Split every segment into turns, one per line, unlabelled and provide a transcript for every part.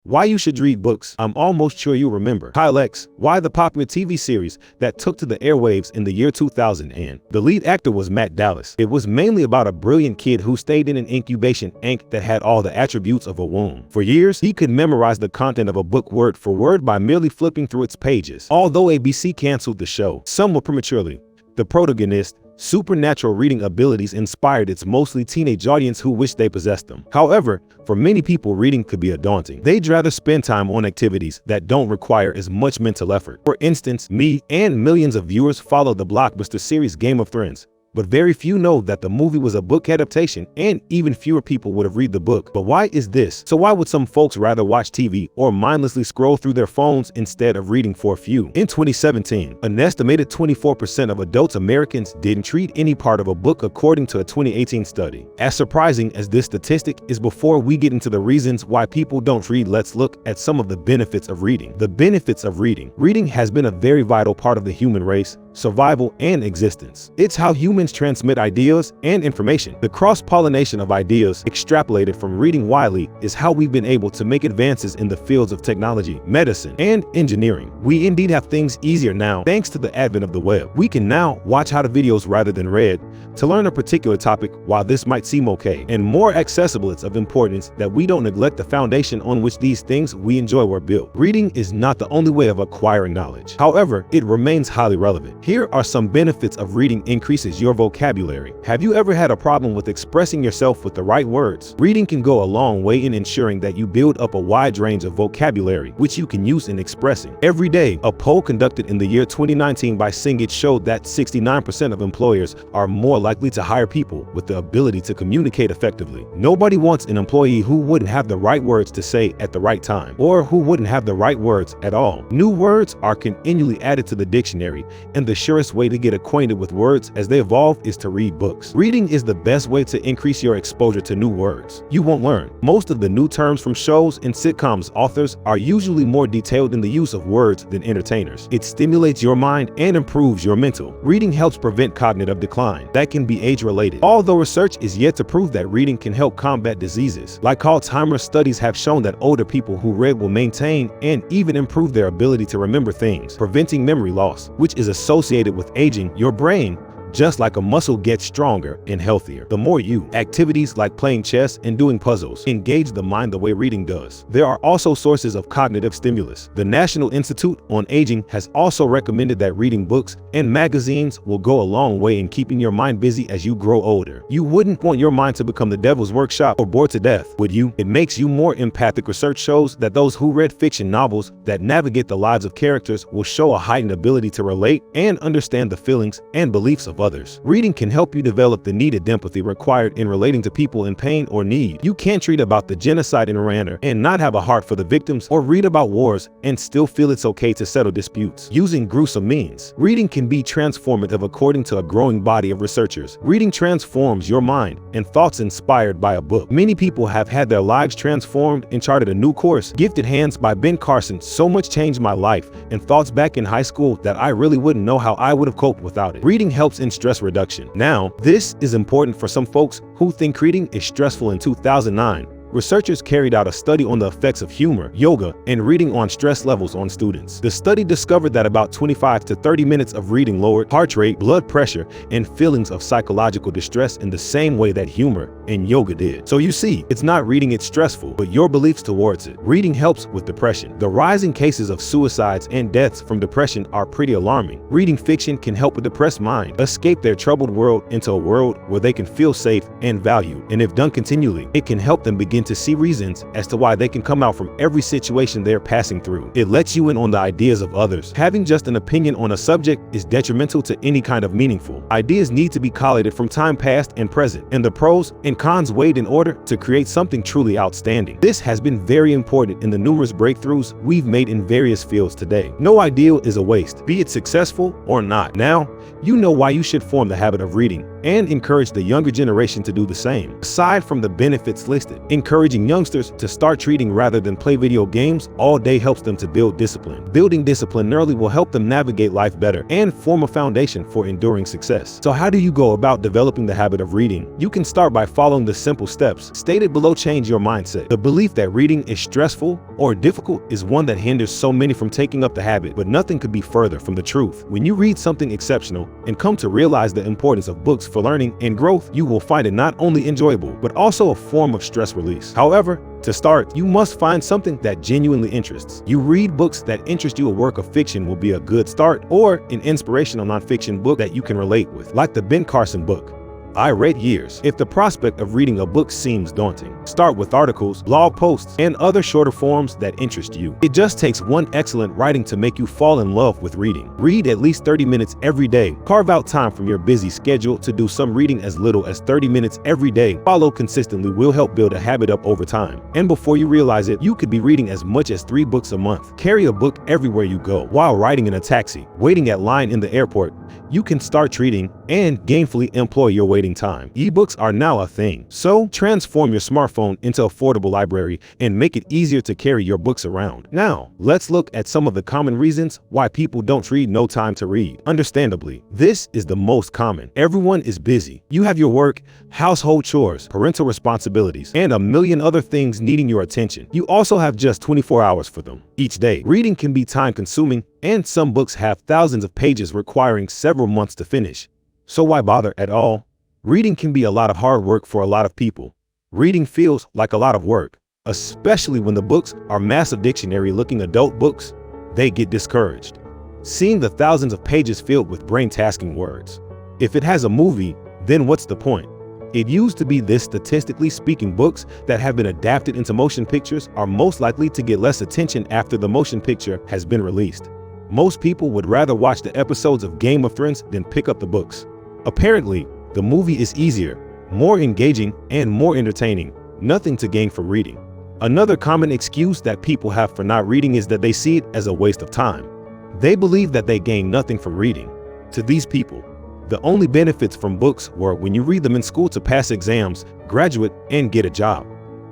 Why you should read books. I'm almost sure you remember Kyle X, Why, the popular TV series that took to the airwaves in the year 2000, and the lead actor was Matt Dallas. It was mainly about a brilliant kid who stayed in an incubation that had all the attributes of a womb. For years, he could memorize the content of a book word for word by merely flipping through its pages. Although ABC canceled the show, somewhat prematurely, the protagonist supernatural reading abilities inspired its mostly teenage audience who wished they possessed them. However, for many people, reading could be daunting. They'd rather spend time on activities that don't require as much mental effort. For instance, me and millions of viewers followed the blockbuster series Game of Thrones, but very few know that the movie was a book adaptation, and even fewer people would have read the book. But why is this? So why would some folks rather watch TV or mindlessly scroll through their phones instead of reading for a few? In 2017, an estimated 24% of adult Americans didn't read any part of a book, according to a 2018 study. As surprising as this statistic is, before we get into the reasons why people don't read, let's look at some of the benefits of reading. The benefits of reading. Reading has been a very vital part of the human race, survival, and existence. It's how humans transmit ideas and information. The cross-pollination of ideas extrapolated from reading widely is how we've been able to make advances in the fields of technology, medicine, and engineering. We indeed have things easier now thanks to the advent of the web. We can now watch how to videos rather than read to learn a particular topic. While this might seem okay and more accessible, it's of importance that we don't neglect the foundation on which these things we enjoy were built. Reading is not the only way of acquiring knowledge. However, it remains highly relevant. Here are some benefits of reading. Increases your vocabulary. Have you ever had a problem with expressing yourself with the right words? Reading can go a long way in ensuring that you build up a wide range of vocabulary, which you can use in expressing. Every day, a poll conducted in the year 2019 by Singit showed that 69% of employers are more likely to hire people with the ability to communicate effectively. Nobody wants an employee who wouldn't have the right words to say at the right time, or who wouldn't have the right words at all. New words are continually added to the dictionary, and the surest way to get acquainted with words as they evolve is to read books. Reading is the best way to increase your exposure to new words. You won't learn most of the new terms from shows and sitcoms. Authors are usually more detailed in the use of words than entertainers. It stimulates your mind and improves your mental. Reading helps prevent cognitive decline that can be age-related. Although research is yet to prove that reading can help combat diseases like Alzheimer's, studies have shown that older people who read will maintain and even improve their ability to remember things, preventing memory loss, which is associated with aging. Your brain, just like a muscle, gets stronger and healthier the more you activities like playing chess and doing puzzles engage the mind the way reading does. There are also sources of cognitive stimulus. The National Institute on Aging has also recommended that reading books and magazines will go a long way in keeping your mind busy as you grow older. You wouldn't want your mind to become the devil's workshop or bored to death, would you? It makes you more empathic. Research shows that those who read fiction novels that navigate the lives of characters will show a heightened ability to relate and understand the feelings and beliefs of others. Reading can help you develop the needed empathy required in relating to people in pain or need. You can't read about the genocide in Rwanda and not have a heart for the victims, or read about wars and still feel it's okay to settle disputes using gruesome means. Reading can be transformative according to a growing body of researchers. Reading transforms your mind and thoughts inspired by a book. Many people have had their lives transformed and charted a new course. Gifted Hands by Ben Carson. So much changed my life and thoughts back in high school that I really wouldn't know how I would have coped without it. Reading helps in stress reduction. Now, this is important for some folks who think reading is stressful. In 2009, researchers carried out a study on the effects of humor, yoga, and reading on stress levels on students. The study discovered that about 25 to 30 minutes of reading lowered heart rate, blood pressure, and feelings of psychological distress in the same way that humor and yoga did. So you see, it's not reading it's stressful, but your beliefs towards it. Reading helps with depression. The rising cases of suicides and deaths from depression are pretty alarming. Reading fiction can help a depressed mind escape their troubled world into a world where they can feel safe and valued. And if done continually, it can help them begin to see reasons as to why they can come out from every situation they're passing through. It lets you in on the ideas of others. Having just an opinion on a subject is detrimental to any kind of meaningful. Ideas need to be collated from time past and present, and the pros and cons weighed in order to create something truly outstanding. This has been very important in the numerous breakthroughs we've made in various fields today. No idea is a waste, be it successful or not. Now, you know why you should form the habit of reading and encourage the younger generation to do the same. Aside from the benefits listed, encouraging youngsters to start reading rather than play video games all day helps them to build discipline. Building discipline early will help them navigate life better and form a foundation for enduring success. So how do you go about developing the habit of reading? You can start by following the simple steps stated below. Change your mindset. The belief that reading is stressful or difficult is one that hinders so many from taking up the habit, but nothing could be further from the truth. When you read something exceptional and come to realize the importance of books for learning and growth, you will find it not only enjoyable, but also a form of stress release. However, to start, you must find something that genuinely interests you. Read books that interest you. A work of fiction will be a good start, or an inspirational nonfiction book that you can relate with, like the Ben Carson book, I Read Years. If the prospect of reading a book seems daunting, start with articles, blog posts, and other shorter forms that interest you. It just takes one excellent writing to make you fall in love with reading. Read at least 30 minutes every day. Carve out time from your busy schedule to do some reading. As little as 30 minutes every day. Follow consistently will help build a habit up over time. And before you realize it, you could be reading as much as 3 books a month. Carry a book everywhere you go. While riding in a taxi, waiting at line in the airport, you can start reading and gainfully employ your waiting time. Ebooks are now a thing, so transform your smartphone into an affordable library and make it easier to carry your books around. Now, let's look at some of the common reasons why people don't read. No time to read. Understandably, this is the most common. Everyone is busy. You have your work, household chores, parental responsibilities, and a million other things needing your attention. You also have just 24 hours for them each day. Reading can be time-consuming, and some books have thousands of pages requiring several months to finish. So why bother at all? Reading can be a lot of hard work for a lot of people. Reading feels like a lot of work, especially when the books are massive dictionary-looking adult books. They get discouraged seeing the thousands of pages filled with brain-tasking words. If it has a movie, then what's the point? It used to be this. Statistically speaking, books that have been adapted into motion pictures are most likely to get less attention after the motion picture has been released. Most people would rather watch the episodes of Game of Thrones than pick up the books. Apparently, the movie is easier, more engaging, and more entertaining. Nothing to gain from reading. Another common excuse that people have for not reading is that they see it as a waste of time. They believe that they gain nothing from reading. To these people, the only benefits from books were when you read them in school to pass exams, graduate, and get a job.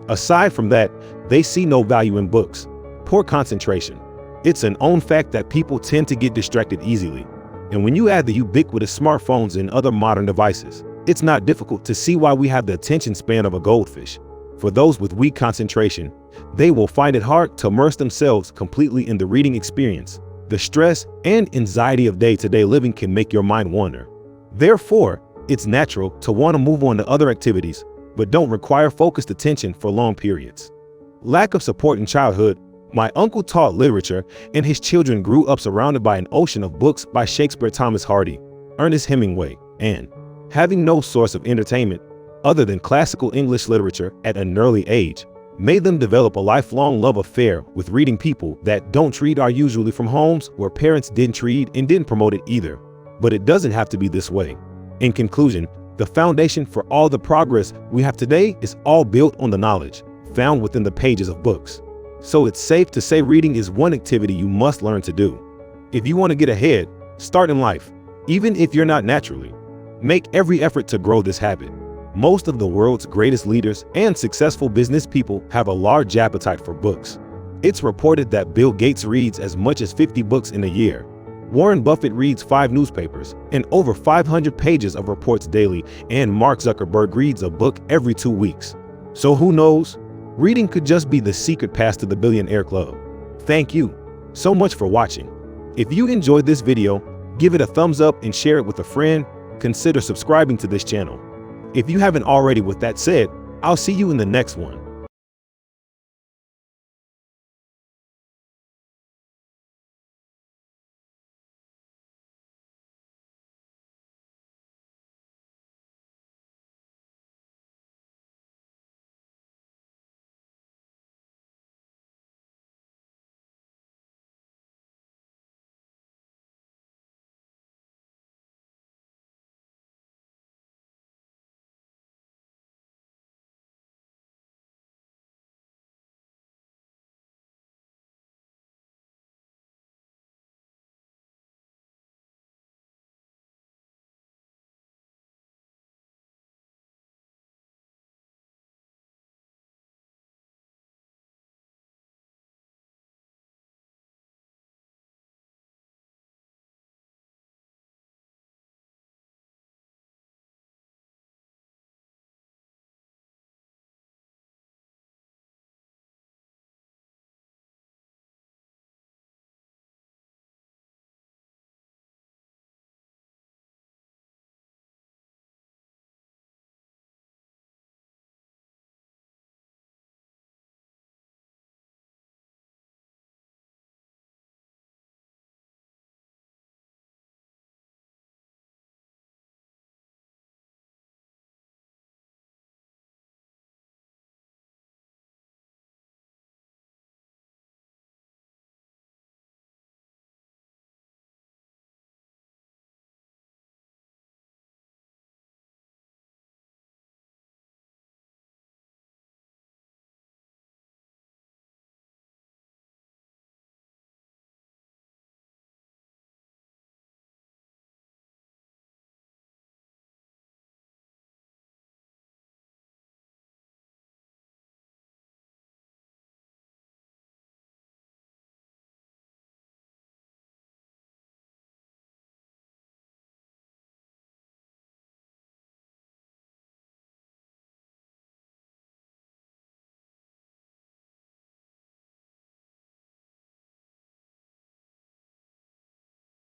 Aside from that, they see no value in books. Poor concentration. It's an known fact that people tend to get distracted easily. And when you add the ubiquitous smartphones and other modern devices, it's not difficult to see why we have the attention span of a goldfish. For those with weak concentration, they will find it hard to immerse themselves completely in the reading experience. The stress and anxiety of day-to-day living can make your mind wander. Therefore, it's natural to want to move on to other activities, but don't require focused attention for long periods. Lack of support in childhood. My uncle taught literature, and his children grew up surrounded by an ocean of books by Shakespeare, Thomas Hardy, Ernest Hemingway, and having no source of entertainment other than classical English literature at an early age made them develop a lifelong love affair with reading. People that don't read are usually from homes where parents didn't read and didn't promote it either. But it doesn't have to be this way. In conclusion, the foundation for all the progress we have today is all built on the knowledge found within the pages of books. So it's safe to say reading is one activity you must learn to do. If you want to get ahead, start in life, even if you're not naturally. Make every effort to grow this habit. Most of the world's greatest leaders and successful business people have a large appetite for books. It's reported that Bill Gates reads as much as 50 books in a year. Warren Buffett reads 5 newspapers and over 500 pages of reports daily, and Mark Zuckerberg reads a book every 2 weeks. So who knows? Reading could just be the secret pass to the Billionaire Club. Thank you so much for watching. If you enjoyed this video, give it a thumbs up and share it with a friend. Consider subscribing to this channel if you haven't already. With that said, I'll see you in the next one.